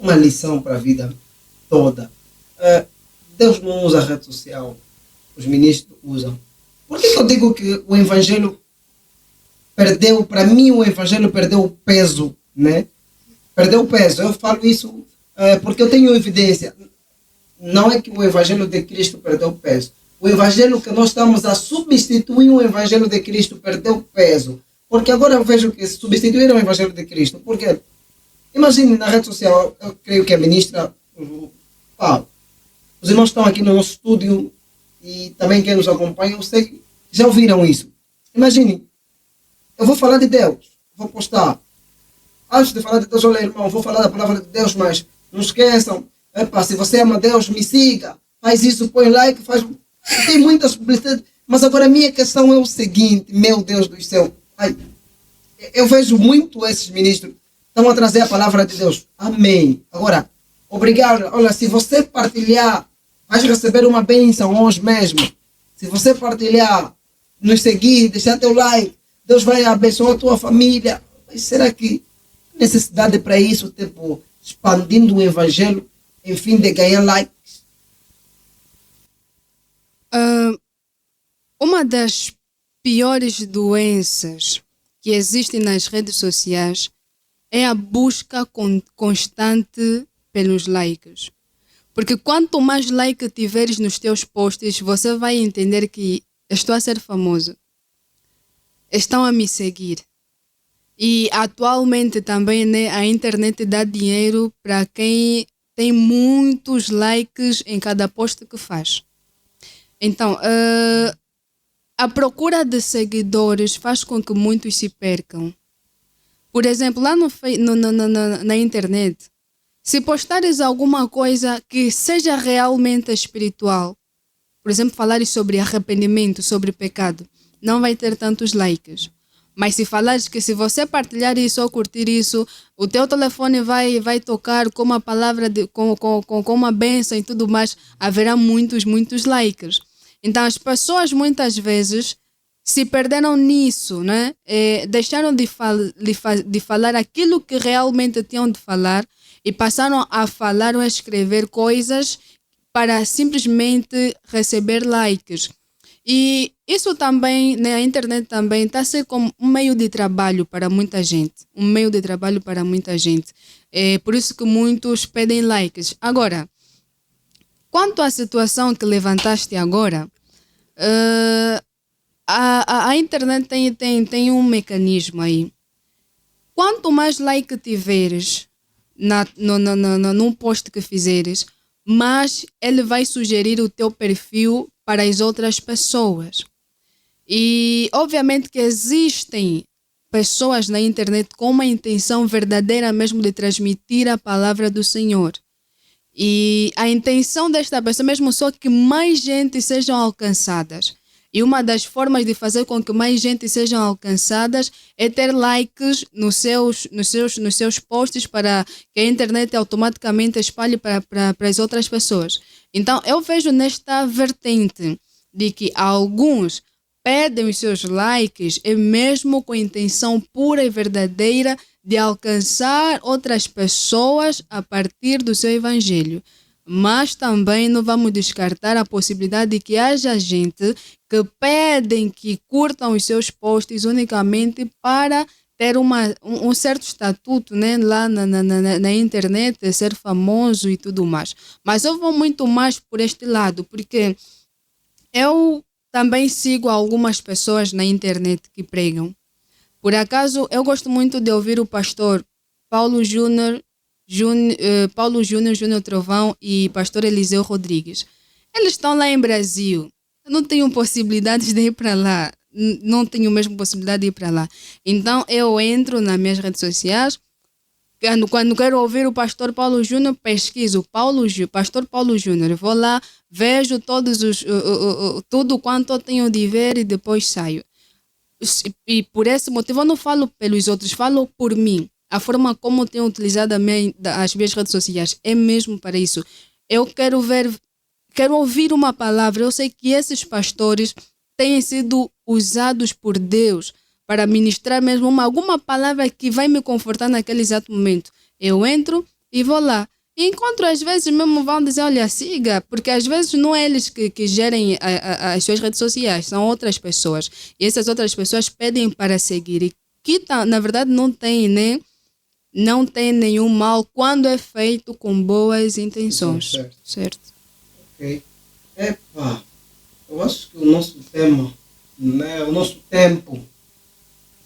uma lição para a vida toda. Deus não usa a rede social, os ministros usam. Por que eu digo que o Evangelho perdeu, para mim o Evangelho perdeu o peso, né? Perdeu o peso, eu falo isso porque eu tenho evidência. Não é que o Evangelho de Cristo perdeu o peso. O Evangelho que nós estamos a substituir o Evangelho de Cristo perdeu peso. Porque agora eu vejo que substituíram o Evangelho de Cristo. Porque, imagine na rede social, eu creio que a ministra Paulo. Os irmãos estão aqui no nosso estúdio e também quem nos acompanha, eu sei que já ouviram isso. Imagine, eu vou falar de Deus, vou postar. Antes de falar de Deus, olha irmão, vou falar da palavra de Deus, mas não esqueçam, se você ama Deus, me siga, faz isso, põe like, faz... Tem muitas publicidades, mas agora a minha questão é o seguinte, meu Deus do céu, eu vejo muito esses ministros, estão a trazer a palavra de Deus, amém. Agora, obrigado, olha, se você partilhar, vais receber uma bênção hoje mesmo. Se você partilhar, nos seguir, deixar teu like, Deus vai abençoar a tua família. Mas será que necessidade para isso, tipo, expandindo o Evangelho, em fim de ganhar likes? Uma das piores doenças que existem nas redes sociais é a busca constante pelos likes. Porque quanto mais like tiveres nos teus posts, você vai entender que estou a ser famoso. Estão a me seguir. E atualmente também, né, a internet dá dinheiro para quem tem muitos likes em cada post que faz. Então, a procura de seguidores faz com que muitos se percam. Por exemplo, lá na internet, se postares alguma coisa que seja realmente espiritual, por exemplo, falares sobre arrependimento, sobre pecado, não vai ter tantos likes. Mas se falares que se você partilhar isso ou curtir isso, o teu telefone vai tocar com uma palavra, com uma bênção e tudo mais, haverá muitos likes. Então as pessoas muitas vezes se perderam nisso, né? Deixaram de falar aquilo que realmente tinham de falar e passaram a falar ou a escrever coisas para simplesmente receber likes. E isso também, né, a internet também está a ser como um meio de trabalho para muita gente. Um meio de trabalho para muita gente. É por isso que muitos pedem likes. Agora, quanto à situação que levantaste agora, a internet tem um mecanismo aí. Quanto mais like tiveres num post que fizeres, mais ele vai sugerir o teu perfil para as outras pessoas. E obviamente que existem pessoas na internet com uma intenção verdadeira mesmo de transmitir a palavra do Senhor. E a intenção desta pessoa mesmo só que mais gente sejam alcançadas. E uma das formas de fazer com que mais gente sejam alcançadas é ter likes nos seus posts para que a internet automaticamente espalhe para as outras pessoas. Então, eu vejo nesta vertente de que alguns pedem os seus likes é mesmo com a intenção pura e verdadeira de alcançar outras pessoas a partir do seu evangelho. Mas também não vamos descartar a possibilidade de que haja gente que pedem que curtam os seus posts unicamente para ter um certo estatuto, né, lá na internet, ser famoso e tudo mais. Mas eu vou muito mais por este lado, porque eu também sigo algumas pessoas na internet que pregam. Por acaso, eu gosto muito de ouvir o pastor Paulo Júnior Trovão e pastor Eliseu Rodrigues. Eles estão lá em Brasil. Eu não tenho possibilidades de ir para lá. Não tenho mesmo possibilidade de ir para lá. Então eu entro nas minhas redes sociais. Quando quero ouvir o pastor Paulo Júnior, pesquiso pastor Paulo Júnior. Vou lá, vejo tudo quanto eu tenho de ver e depois saio. E por esse motivo eu não falo pelos outros, falo por mim. A forma como eu tenho utilizado as minhas redes sociais é mesmo para isso. Eu quero ouvir uma palavra. Eu sei que esses pastores têm sido usados por Deus para ministrar mesmo alguma palavra que vai me confortar naquele exato momento. Eu entro e vou lá. E encontro, às vezes mesmo vão dizer, olha, siga, porque às vezes não é eles que gerem as suas redes sociais, são outras pessoas. E essas outras pessoas pedem para seguir. E que na verdade não tem, né? Não tem nenhum mal quando é feito com boas intenções. Certo. Ok. Epa, eu acho que o nosso tema, né, o nosso tempo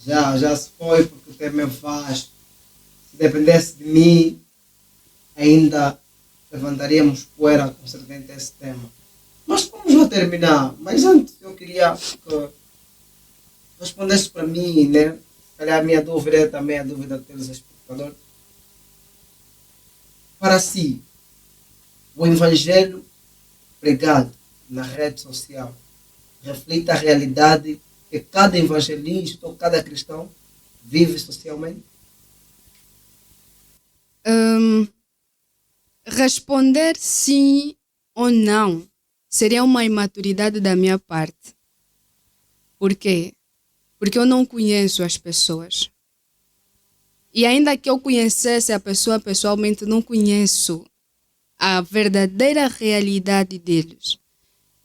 já se foi, porque o tema é vasto. Se dependesse de mim, ainda levantaríamos poeira concernente a esse tema. Mas vamos lá terminar. Mas antes eu queria que respondesse para mim, né? Se calhar a minha dúvida é também a dúvida deles espectadores. Para si, o evangelho pregado na rede social reflete a realidade que cada evangelista ou cada cristão vive socialmente? Responder sim ou não seria uma imaturidade da minha parte. Por quê? Porque eu não conheço as pessoas. E ainda que eu conhecesse a pessoa pessoalmente, não conheço a verdadeira realidade deles.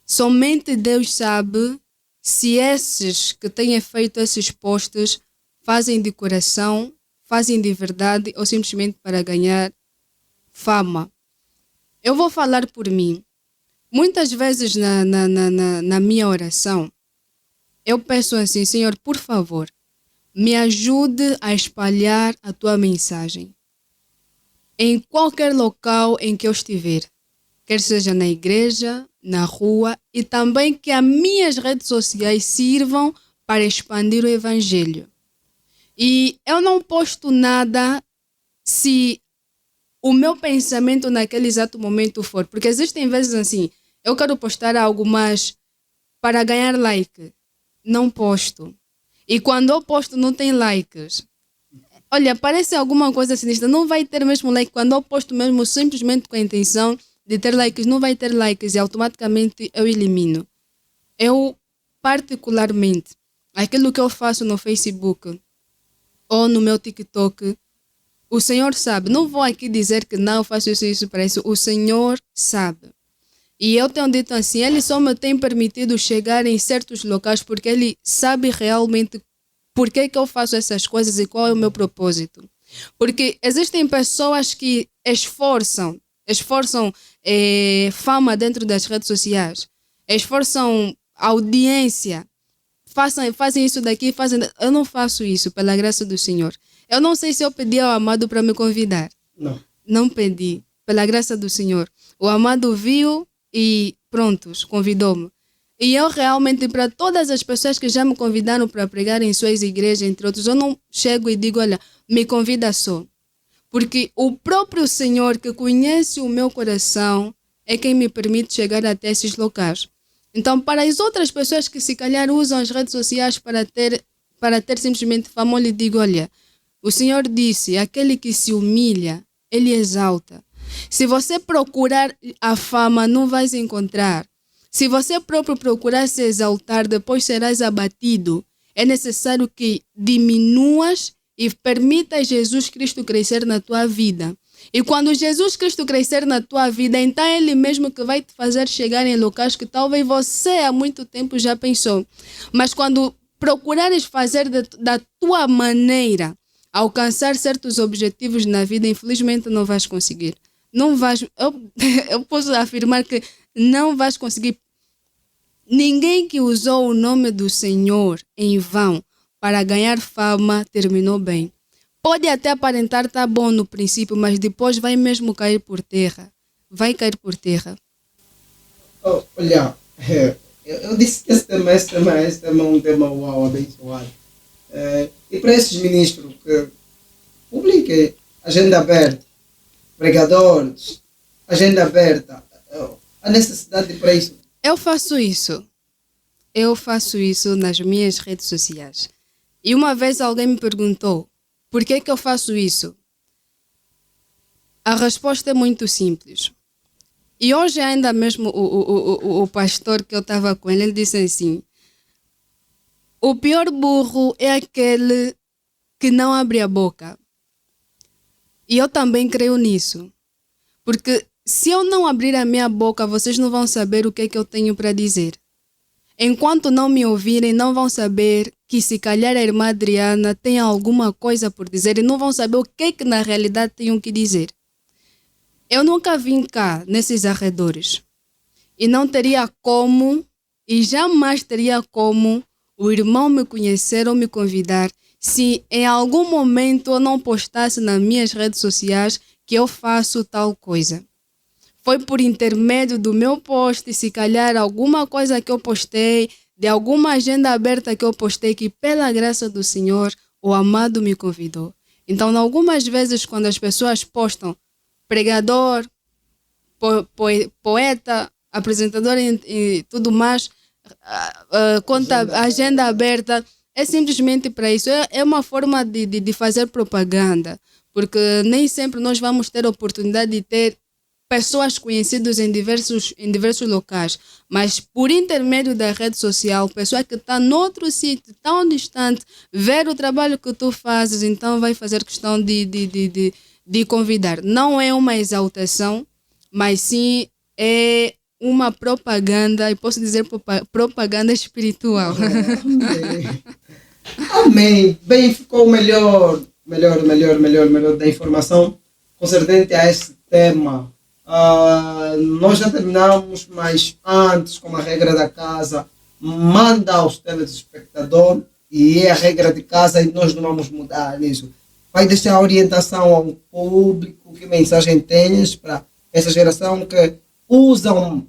Somente Deus sabe se esses que têm feito esses posts fazem de coração, fazem de verdade ou simplesmente para ganhar fama. Eu vou falar por mim. Muitas vezes na minha oração, eu peço assim, Senhor, por favor, me ajude a espalhar a tua mensagem em qualquer local em que eu estiver, quer seja na igreja, na rua, e também que as minhas redes sociais sirvam para expandir o evangelho. E eu não posto nada se o meu pensamento naquele exato momento for. Porque existem vezes assim, eu quero postar algo, mas para ganhar like, não posto. E quando eu posto, não tem likes. Olha, parece alguma coisa sinistra. Não vai ter mesmo like. Quando eu posto mesmo simplesmente com a intenção de ter likes, não vai ter likes e automaticamente eu elimino. Eu, particularmente, aquilo que eu faço no Facebook ou no meu TikTok, o Senhor sabe. Não vou aqui dizer que não faço isso para isso. O Senhor sabe. E eu tenho dito assim, Ele só me tem permitido chegar em certos locais porque Ele sabe realmente por que eu faço essas coisas e qual é o meu propósito. Porque existem pessoas que esforçam fama dentro das redes sociais, esforçam audiência, fazem isso daqui, eu não faço isso, pela graça do Senhor. Eu não sei se eu pedi ao amado para me convidar. Não. Não pedi, pela graça do Senhor. O amado viu e prontos, convidou-me. E eu realmente, para todas as pessoas que já me convidaram para pregar em suas igrejas, entre outros, eu não chego e digo, olha, me convida só. Porque o próprio Senhor que conhece o meu coração é quem me permite chegar até esses locais. Então, para as outras pessoas que se calhar usam as redes sociais para ter simplesmente fama, eu lhe digo, olha, o Senhor disse, aquele que se humilha, Ele exalta. Se você procurar a fama, não vais encontrar. Se você próprio procurar se exaltar, depois serás abatido. É necessário que diminuas e permita Jesus Cristo crescer na tua vida. E quando Jesus Cristo crescer na tua vida, então é Ele mesmo que vai te fazer chegar em locais que talvez você há muito tempo já pensou. Mas quando procurares fazer da tua maneira, alcançar certos objetivos na vida, infelizmente não vais conseguir. Não vais, eu posso afirmar que não vais conseguir. Ninguém que usou o nome do Senhor em vão para ganhar fama terminou bem. Pode até aparentar estar bom no princípio, mas depois vai mesmo cair por terra. Vai cair por terra. Olha, eu disse que esse tema é um tema uau, abençoado. E para esses ministros que publiquem agenda aberta, pregadores, agenda aberta, a necessidade para isso. Eu faço isso nas minhas redes sociais. E uma vez alguém me perguntou, por que eu faço isso? A resposta é muito simples. E hoje ainda mesmo o pastor que eu estava com ele disse assim, o pior burro é aquele que não abre a boca. E eu também creio nisso. Porque se eu não abrir a minha boca, vocês não vão saber o que é que eu tenho para dizer. Enquanto não me ouvirem, não vão saber que se calhar a irmã Adriana tem alguma coisa por dizer e não vão saber o que é que na realidade tenho que dizer. Eu nunca vim cá, nesses arredores. E não teria como, e jamais teria como, o irmão me conhecer ou me convidar se em algum momento eu não postasse nas minhas redes sociais que eu faço tal coisa. Foi por intermédio do meu post, se calhar alguma coisa que eu postei, de alguma agenda aberta que eu postei, que pela graça do Senhor, o amado me convidou. Então, algumas vezes, quando as pessoas postam pregador, poeta, apresentador e tudo mais, conta agenda aberta, é simplesmente para isso. É uma forma de fazer propaganda, porque nem sempre nós vamos ter a oportunidade de ter pessoas conhecidas em diversos locais, mas por intermédio da rede social, pessoa que está noutro sítio tão distante, ver o trabalho que tu fazes, então vai fazer questão de convidar. Não é uma exaltação, mas sim é uma propaganda, e posso dizer propaganda espiritual. Amém. Bem, ficou melhor da informação concernente a esse tema. Nós já terminamos, mas antes, como a regra da casa, manda aos telespectadores, e é a regra de casa e nós não vamos mudar nisso. Vai deixar a orientação ao público, que mensagem tens para essa geração que usam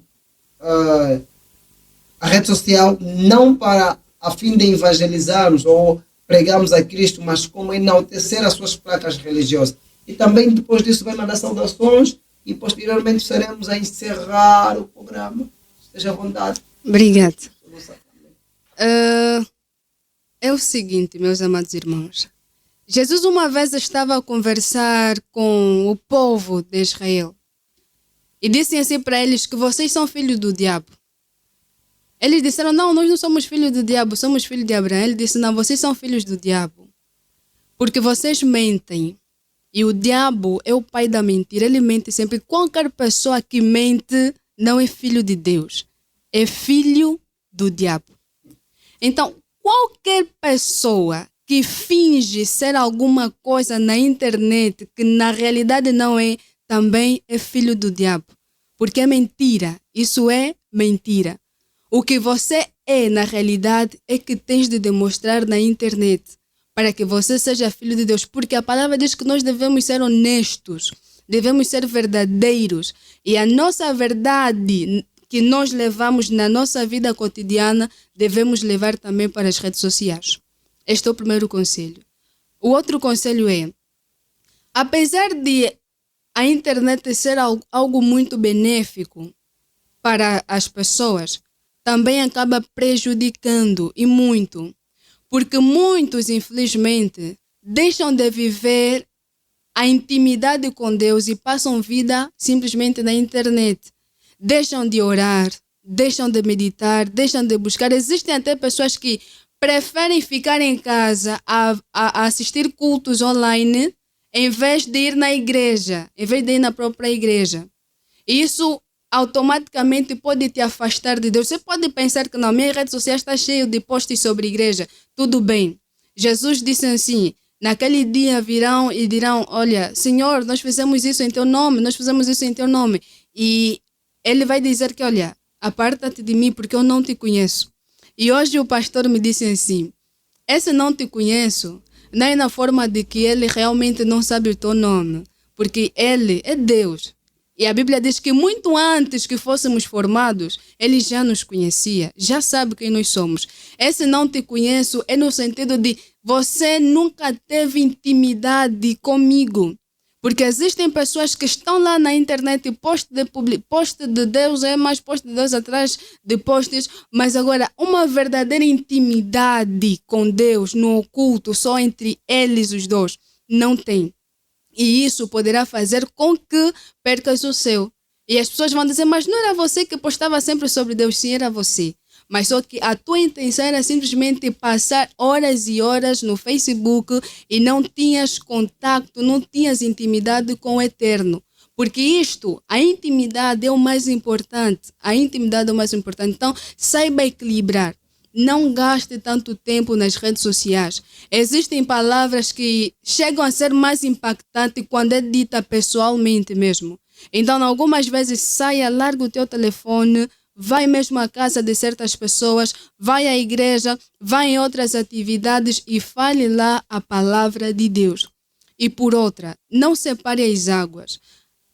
a rede social não para a fim de evangelizarmos ou pregamos a Cristo, mas como enaltecer as suas placas religiosas. E também depois disso vai mandar saudações e posteriormente estaremos a encerrar o programa. Esteja à vontade. Obrigada. É o seguinte, meus amados irmãos. Jesus uma vez estava a conversar com o povo de Israel e disse assim para eles que vocês são filhos do diabo. Eles disseram, não, nós não somos filhos do diabo, somos filhos de Abraão. Ele disse, não, vocês são filhos do diabo, porque vocês mentem. E o diabo é o pai da mentira, ele mente sempre. Qualquer pessoa que mente não é filho de Deus, é filho do diabo. Então, qualquer pessoa que finge ser alguma coisa na internet que na realidade não é, também é filho do diabo. Porque é mentira, isso é mentira. O que você é na realidade é que tens de demonstrar na internet para que você seja filho de Deus. Porque a palavra diz que nós devemos ser honestos, devemos ser verdadeiros. E a nossa verdade que nós levamos na nossa vida cotidiana, devemos levar também para as redes sociais. Este é o primeiro conselho. O outro conselho é, apesar de a internet ser algo muito benéfico para as pessoas, também acaba prejudicando e muito. Porque muitos, infelizmente, deixam de viver a intimidade com Deus e passam vida simplesmente na internet. Deixam de orar, deixam de meditar, deixam de buscar. Existem até pessoas que preferem ficar em casa a assistir cultos online em vez de ir na igreja, em vez de ir na própria igreja. E isso automaticamente pode te afastar de Deus. Você pode pensar que na minha rede social está cheio de posts sobre igreja. Tudo bem. Jesus disse assim, naquele dia virão e dirão, olha, Senhor, nós fizemos isso em teu nome, nós fizemos isso em teu nome. E ele vai dizer que, olha, aparta-te de mim porque eu não te conheço. E hoje o pastor me disse assim, esse não te conheço, não é na forma de que ele realmente não sabe o teu nome, porque ele é Deus. E a Bíblia diz que muito antes que fôssemos formados, ele já nos conhecia, já sabe quem nós somos. Esse não te conheço é no sentido de você nunca teve intimidade comigo. Porque existem pessoas que estão lá na internet e post de Deus é mais post de Deus atrás de posts, mas agora uma verdadeira intimidade com Deus no oculto, só entre eles os dois, não tem. E isso poderá fazer com que percas o seu. E as pessoas vão dizer, mas não era você que postava sempre sobre Deus? Sim, era você. Mas só que a tua intenção era simplesmente passar horas e horas no Facebook e não tinhas contato, não tinhas intimidade com o Eterno. Porque isto, a intimidade é o mais importante. A intimidade é o mais importante. Então, saiba equilibrar. Não gaste tanto tempo nas redes sociais. Existem palavras que chegam a ser mais impactantes quando é dita pessoalmente mesmo. Então, algumas vezes, saia, larga o teu telefone, vai mesmo à casa de certas pessoas, vai à igreja, vai em outras atividades e fale lá a palavra de Deus. E por outra, não separe as águas.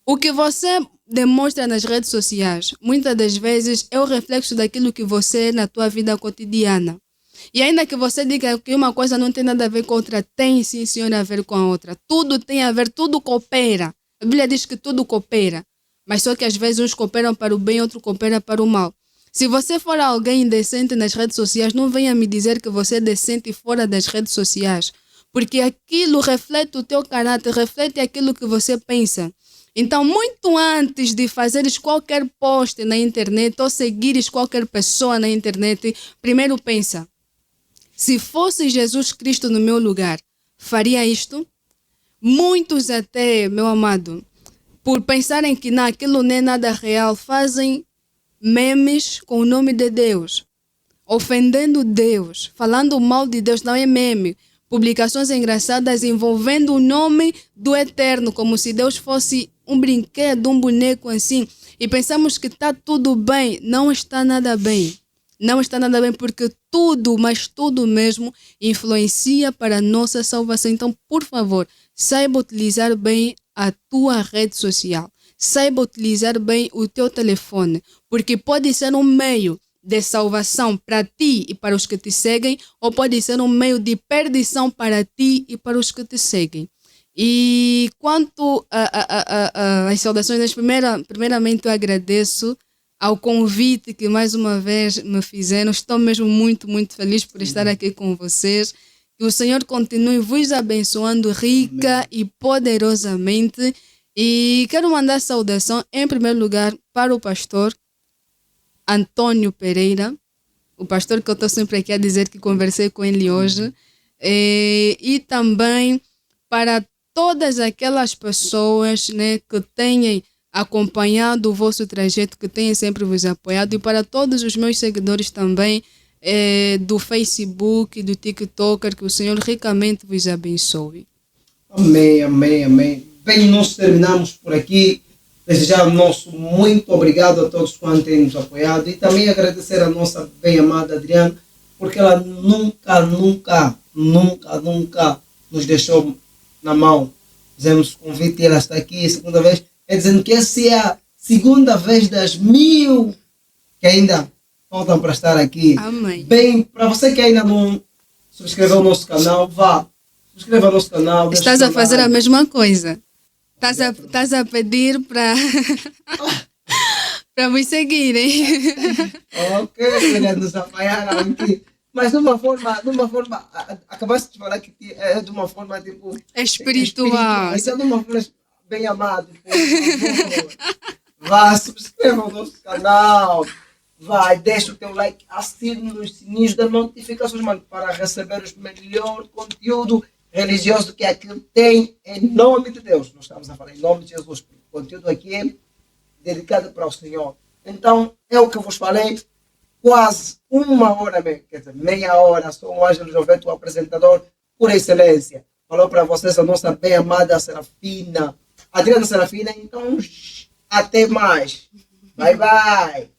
O que você demonstra nas redes sociais, muitas das vezes, é o reflexo daquilo que você é na tua vida cotidiana. E ainda que você diga que uma coisa não tem nada a ver com outra, tem sim, senhor, a ver com a outra. Tudo tem a ver, tudo coopera. A Bíblia diz que tudo coopera. Mas só que às vezes uns cooperam para o bem, outros cooperam para o mal. Se você for alguém indecente nas redes sociais, não venha me dizer que você é decente fora das redes sociais. Porque aquilo reflete o teu caráter, reflete aquilo que você pensa. Então, muito antes de fazeres qualquer post na internet ou seguires qualquer pessoa na internet, primeiro pensa, se fosse Jesus Cristo no meu lugar, faria isto? Muitos até, meu amado, por pensarem que aquilo não é nada real, fazem memes com o nome de Deus, ofendendo Deus, falando mal de Deus, não é meme. Publicações engraçadas envolvendo o nome do Eterno, como se Deus fosse um brinquedo, um boneco assim. E pensamos que está tudo bem. Não está nada bem. Não está nada bem porque tudo, mas tudo mesmo, influencia para a nossa salvação. Então, por favor, saiba utilizar bem a tua rede social. Saiba utilizar bem o teu telefone, porque pode ser um meio de salvação para ti e para os que te seguem, ou pode ser um meio de perdição para ti e para os que te seguem. E quanto às saudações, primeiramente eu agradeço ao convite que mais uma vez me fizeram. Estou mesmo muito, muito feliz por estar aqui com vocês. Que o Senhor continue vos abençoando rica e poderosamente. E quero mandar saudação, em primeiro lugar, para o pastor Antônio Pereira, o pastor que eu estou sempre aqui a dizer que conversei com ele hoje. E também para todas aquelas pessoas, né, que tenham acompanhado o vosso trajeto, que tenham sempre vos apoiado, e para todos os meus seguidores também do Facebook, do TikToker, que o Senhor ricamente vos abençoe. Amém, amém, amém. Bem, nós terminamos por aqui. Desejar o nosso muito obrigado a todos quantos têm nos apoiado e também agradecer a nossa bem-amada Adriana, porque ela nunca nos deixou na mão. Fizemos o convite e ela está aqui a segunda vez. É dizendo que essa é a segunda vez das 1000 que ainda faltam para estar aqui. Amém. Bem, para você que ainda não subscreveu o nosso canal, vá. Subscreva o nosso canal. Estás a fazer a mesma coisa. Estás a pedir para para me seguirem. Ok, querendo nos apoiar aqui. Mas de uma forma, acabaste de falar que é de uma forma tipo Espiritual. Isso é de uma forma bem amado. Por favor. Vá, subscreva o nosso canal. Vai, deixa o teu like, assine nos sininhos das notificações, mano, para receber o melhor conteúdo religioso que aquilo tem, em nome de Deus. Nós estamos a falar em nome de Jesus, porque o conteúdo aqui é dedicado para o Senhor. Então, é o que eu vos falei. Quase uma hora, quer dizer, meia hora, sou o Ângelo Jovete, o apresentador por excelência. Falou para vocês a nossa bem-amada Serafina, Adriana Serafina. Então, até mais. Bye, bye.